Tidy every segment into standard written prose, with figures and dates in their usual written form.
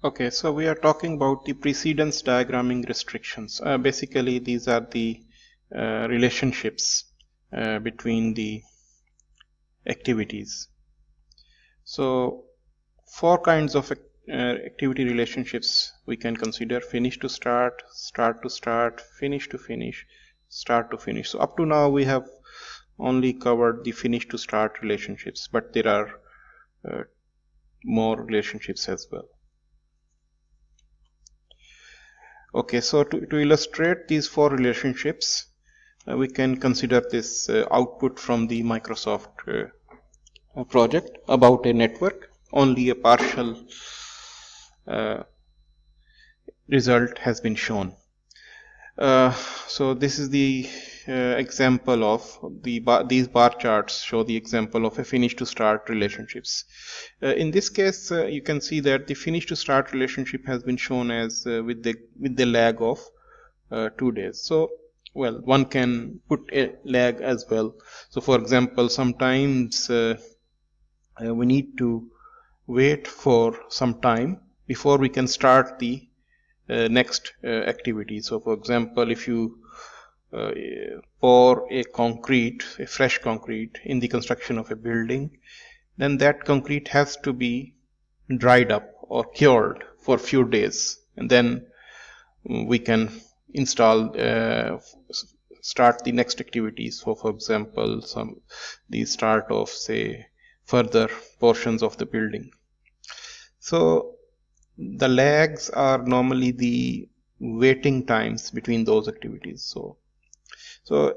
Okay, so we are talking about the precedence diagramming restrictions. Basically, these are the relationships between the activities. So, four kinds of activity relationships we can consider: finish to start, start to start, finish to finish, start to finish. So, up to now we have only covered the finish to start relationships, but there are more relationships as well. Okay, so to illustrate these four relationships, we can consider this output from the Microsoft project about a network. Only a partial result has been shown. So this is the example of these bar charts show the example of a finish to start relationships. In this case, you can see that the finish to start relationship has been shown as with the lag of 2 days. So, well, one can put a lag as well. So, for example, sometimes we need to wait for some time before we can start the next activity. So, for example, if you pour a fresh concrete in the construction of a building, then that concrete has to be dried up or cured for a few days, and then we can install start the next activities. So, for example, the start of, say, further portions of the building. So the lags are normally the waiting times between those activities. So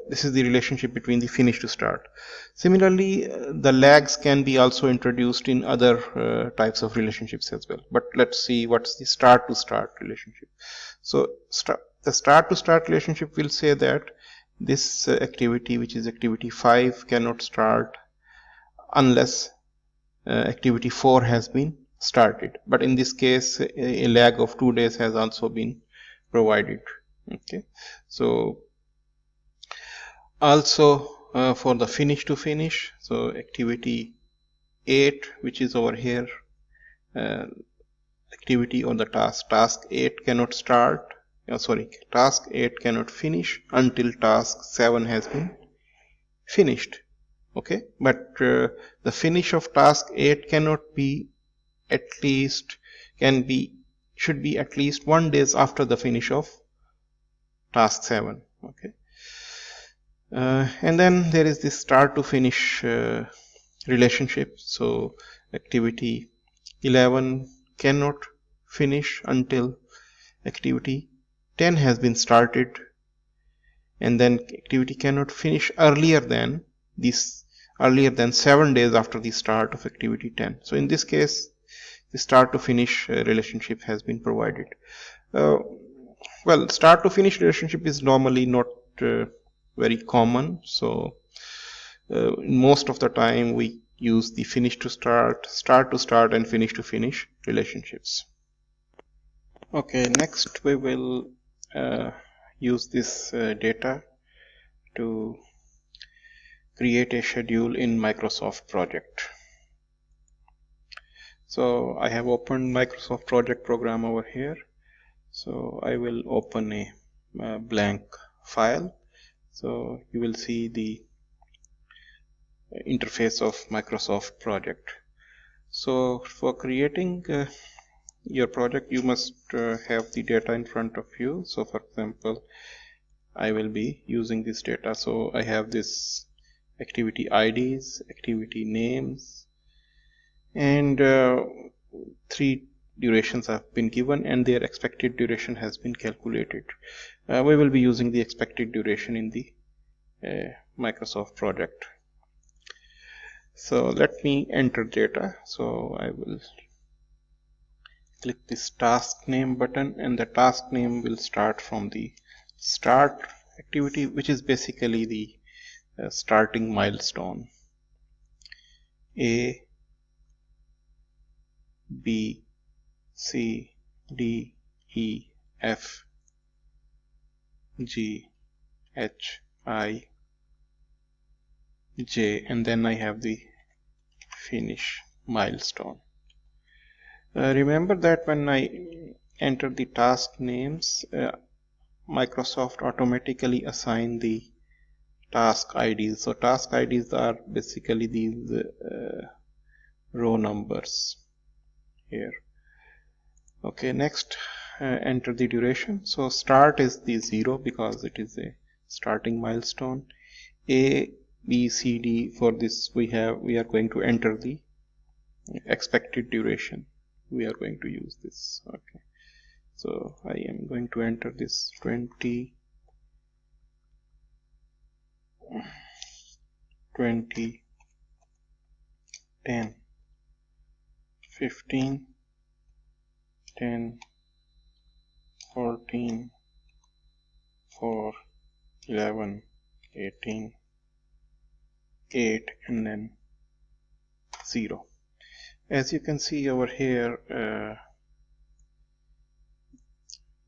this is the relationship between the finish to start. Similarly, the lags can be also introduced in other types of relationships as well. But let's see what's the start to start relationship. So the start to start relationship will say that this activity, which is activity 5, cannot start unless activity 4 has been started. But in this case, a lag of 2 days has also been provided. Okay, so also for the finish to finish, so activity 8, which is over here, activity or the task 8 cannot start, task 8 cannot finish until task 7 has been finished. Okay, but the finish of task 8 cannot be should be at least 1 day after the finish of task 7. Okay, and then there is this start to finish relationship. So activity 11 cannot finish until activity 10 has been started, and then activity cannot finish earlier than 7 days after the start of activity 10. So in this case, the start to finish relationship has been provided. Well, start to finish relationship is normally not very common. So most of the time we use the finish to start, start to start, and finish to finish relationships. Okay, next we will use this data to create a schedule in Microsoft project. So I have opened Microsoft project program over here. So I will open a blank file. So you will see the interface of Microsoft project. So for creating your project, you must have the data in front of you. So for example, I will be using this data. So I have this activity IDs, activity names, and 3 durations have been given, and their expected duration has been calculated. We will be using the expected duration in the Microsoft project. So let me enter data. So I will click this task name button, and the task name will start from the start activity, which is basically the starting milestone. A, B, C, D, E, F, G, H, I, J, and then I have the finish milestone. Remember that when I enter the task names, Microsoft automatically assign the task IDs. So task IDs are basically these row numbers here. Okay, next enter the duration. So start is the 0 because it is a starting milestone. A, B, C, D, for this we are going to enter the expected duration. We are going to use this. Okay, so I am going to enter this 20, 20, 10, 15, 10, 14, 4, 11, 18, 8, and then 0. As you can see over here,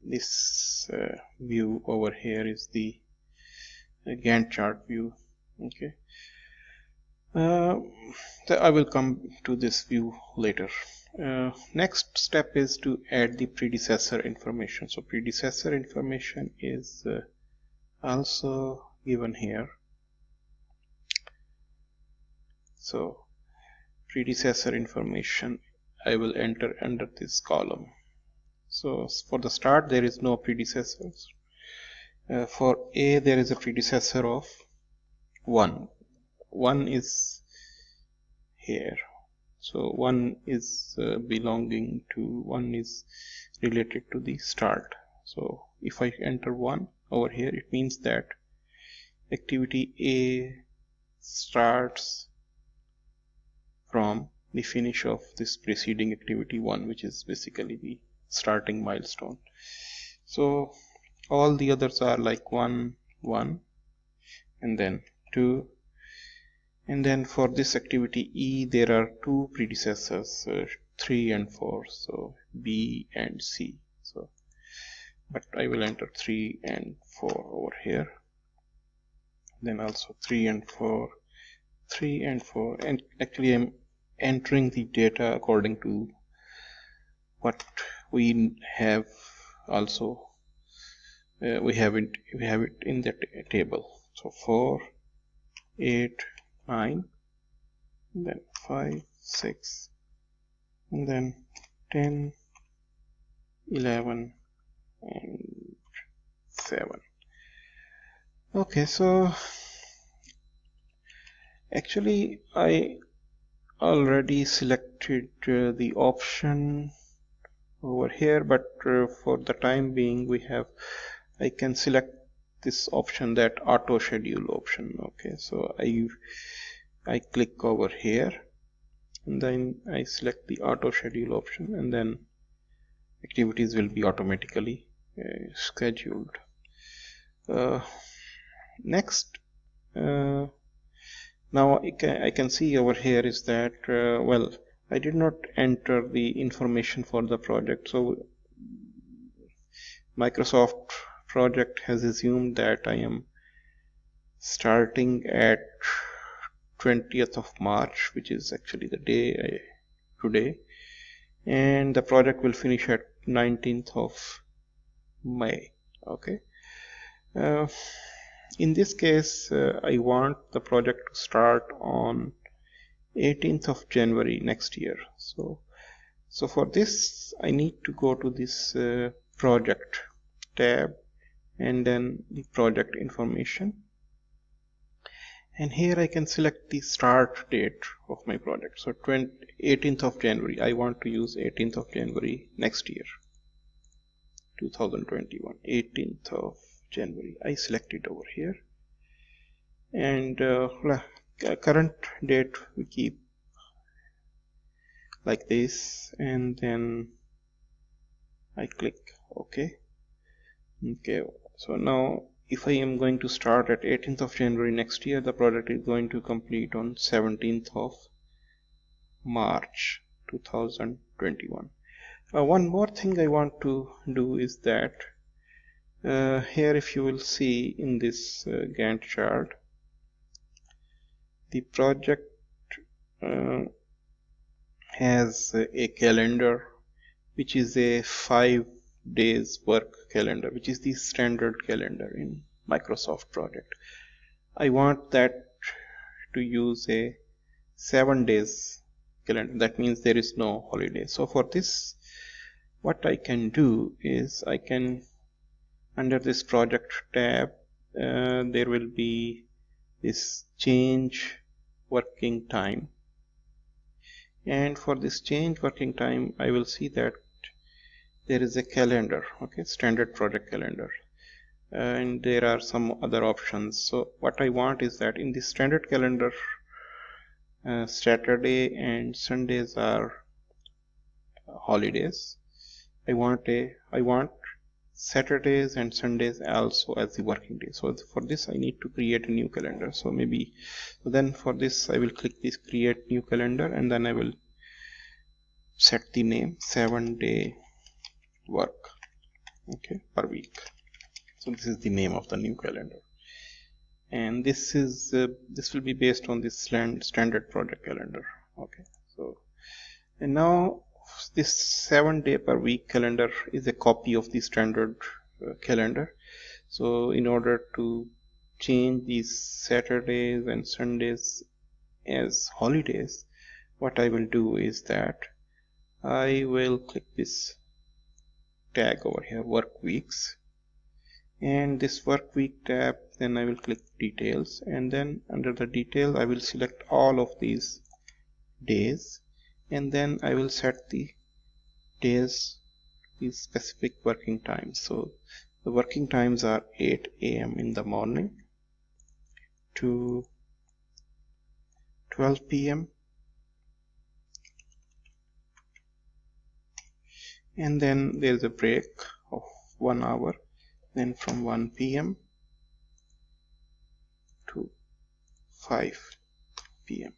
this view over here is the Gantt chart view. Okay, so I will come to this view later. Next step is to add the predecessor information. So predecessor information is also given here. So predecessor information I will enter under this column. So for the start there is no predecessors. For A there is a predecessor of 1. 1 is here. So 1 is belonging to 1 is related to the start. So if I enter 1 over here, it means that activity A starts from the finish of this preceding activity 1, which is basically the starting milestone. So all the others are like 1, 1, and then 2, and then for this activity E there are two predecessors, 3 and 4, so B and C. So but I will enter 3 and 4 over here, then also 3 and 4, 3 and 4, and actually I'm entering the data according to what we have. Also we have it in the table. So 4, 8, 9, and then 5, 6, and then 10, 11, and 7. Okay, so actually I already selected the option over here, but for the time being I can select this option, that auto schedule option. Okay, so I click over here and then I select the auto schedule option, and then activities will be automatically scheduled. Next, now I can see over here is that well, I did not enter the information for the project, so Microsoft project has assumed that I am starting at 20th of March, which is actually the day today, and the project will finish at 19th of May. Okay, in this case I want the project to start on 18th of January next year. So for this I need to go to this project tab and then the project information, and here I can select the start date of my project. So 18th of January, I want to use 18th of January next year, 2021. 18th of January, I select it over here, and current date we keep like this, and then I click OK. Okay, so now if I am going to start at 18th of January next year, the project is going to complete on 17th of March 2021. One more thing I want to do is that here, if you will see in this Gantt chart, the project has a calendar which is a 5 days work calendar, which is the standard calendar in Microsoft project. I want that to use a 7 days calendar. That means there is no holiday. So for this, what I can do is I can, under this project tab, there will be this change working time, and for this change working time I will see that there is a calendar, okay, standard project calendar, and there are some other options. So what I want is that in the standard calendar, Saturday and Sundays are holidays. I want Saturdays and Sundays also as the working day. So for this I need to create a new calendar. So then for this I will click this create new calendar, and then I will set the name 7-day work, okay, per week. So this is the name of the new calendar, and this will be based on this standard project calendar, okay. So, and now this 7-day per week calendar is a copy of the standard calendar. So in order to change these Saturdays and Sundays as holidays, what I will do is that I will click this tag over here, work weeks, and this work week tab, then I will click details, and then under the details I will select all of these days, and then I will set the days, these specific working times. So the working times are 8 a.m. in the morning to 12 p.m. and then there is a break of 1 hour, then from 1 p.m. to 5 p.m.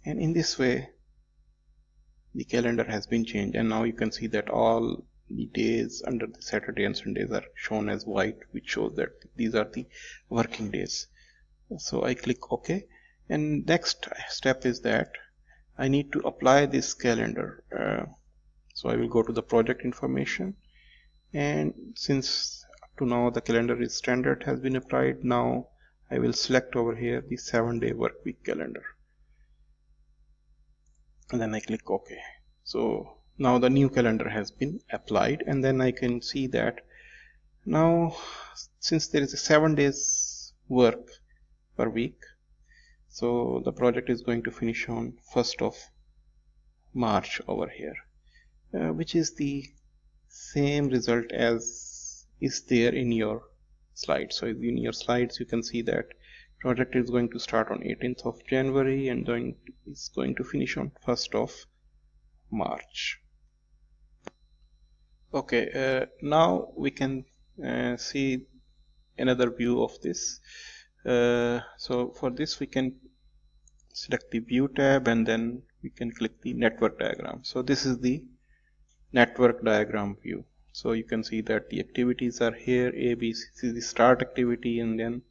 and in this way the calendar has been changed, and now you can see that all the days under the Saturday and Sundays are shown as white, which shows that these are the working days. So I click OK, and next step is that I need to apply this calendar. So I will go to the project information, and since up to now the calendar is standard has been applied, now I will select over here the 7-day work week calendar, and then I click OK. So now the new calendar has been applied, and then I can see that now since there is a 7 days work per week, so the project is going to finish on 1st of March over here, which is the same result as is there in your slide. So in your slides you can see that project is going to start on 18th of January and then is going to finish on 1st of March. Okay, now we can see another view of this. So for this we can select the view tab, and then we can click the network diagram. So this is the network diagram view. So you can see that the activities are here. A, B, C is the start activity, and then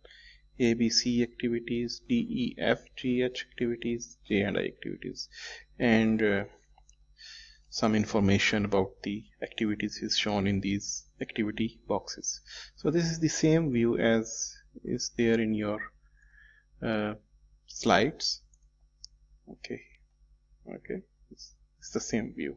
A, B, C activities, D, E, F, G, H activities, J and I activities, and some information about the activities is shown in these activity boxes. So this is the same view as is there in your slides. Okay, it's the same view.